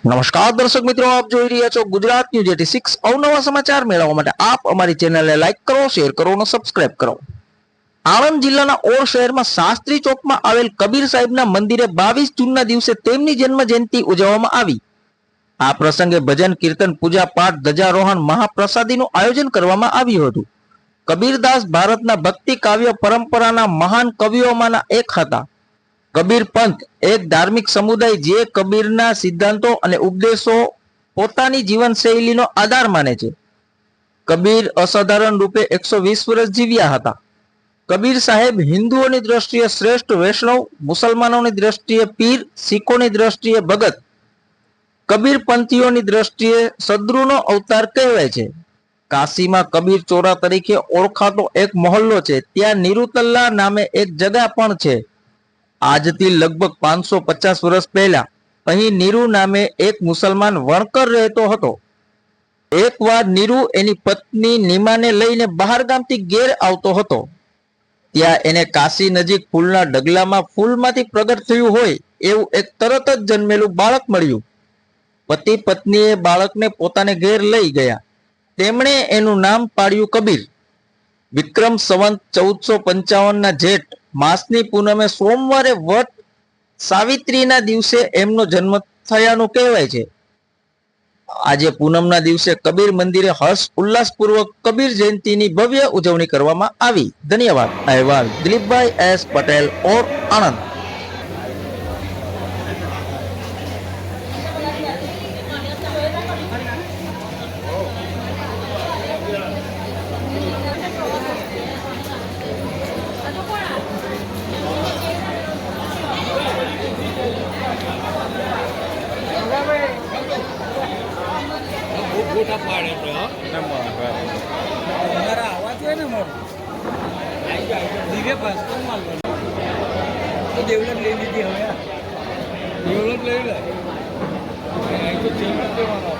નમસ્કાર દર્શક મિત્રો, આપ જોઈ રહ્યા છો ગુજરાત ન્યૂઝ 86। અવનવા સમાચાર મેળવવા માટે આપ અમારી ચેનલને લાઈક કરો, શેર કરો અને સબસ્ક્રાઇબ કરો। આણંદ જિલ્લાના ઓર શહેરમાં શાસ્ત્રી ચોકમાં આવેલ કબીર સાહેબના મંદિરે 22 જૂનના દિવસે તેમની જન્મ જયંતિ ઉજવવામાં આવી। આ પ્રસંગે ભજન, કીર્તન, પૂજા પાઠ, ધ્વજારોહણ, મહાપ્રસાદીનું આયોજન કરવામાં આવ્યું હતું। કબીરદાસ ભારતના ભક્તિ કાવ્ય પરંપરાના મહાન કવિઓમાંના એક હતા। કબીર પંથ એક ધાર્મિક સમુદાય જે કબીરના સિદ્ધાંતો અને ઉપદેશો પોતાની જીવનશૈલીનો આધાર માને છે। કબીર અસાધારણ રૂપે 120 વર્ષ જીવ્યા હતા। કબીર સાહેબ હિન્દુઓની દ્રષ્ટિએ શ્રેષ્ઠ વૈષ્ણવ, મુસલમાનોની દ્રષ્ટિએ પીર, શીખોની દ્રષ્ટિએ ભગત, કબીર પંથીઓની દ્રષ્ટિએ સદ્ગુરુનો અવતાર કહેવાય છે। કાશીમાં કબીર ચોરા તરીકે ઓળખાતો એક મહોલ્લો છે। ત્યાં નિરુતલ્લા નામે એક જગા પણ છે। આજથી લગભગ 550 વર્ષ પહેલા અહીં નીરુ નામે એક મુસલમાન વણકર રહેતો હતો। એકવાર નીરુ એની પત્ની નીમાને લઈને બહાર ગામથી ઘેર આવતો હતો। ત્યાં એને કાશી નજીક ફૂલના ઢગલામાં ફૂલમાંથી પ્રગટ થયું હોય એવું એક તરત જ જન્મેલું બાળક મળ્યું। પતિ પત્નીએ બાળકને પોતાને ઘેર લઈ ગયા। તેમણે એનું નામ પાડ્યું કબીર। વિક્રમ સંવત 1455ના જેઠ માસની પૂનમે સોમવારે વટ સાવિત્રીના દિવસે એમનો જન્મ થયાનું કહેવાય છે। આજે પૂનમના દિવસે કબીર મંદિરે હર્ષ ઉલ્લાસપૂર્વક કબીર જયંતિની ભવ્ય ઉજવણી કરવામાં આવી। ધન્યવાદ। અહેવાલ દિલીપભાઈ એસ પટેલ, ઓર આણંદ। ગોટા પાડે તો મારા આવા છે ને મારો દિવ્ય ભાસ્કર માલ તો ડેવલપ લઈ લીધી હવે ડેવલપ લઈ લે તો ડેવલપ લેવાનો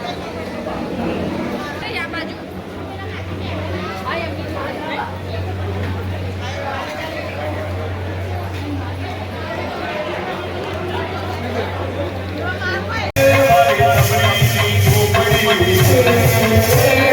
Thank you.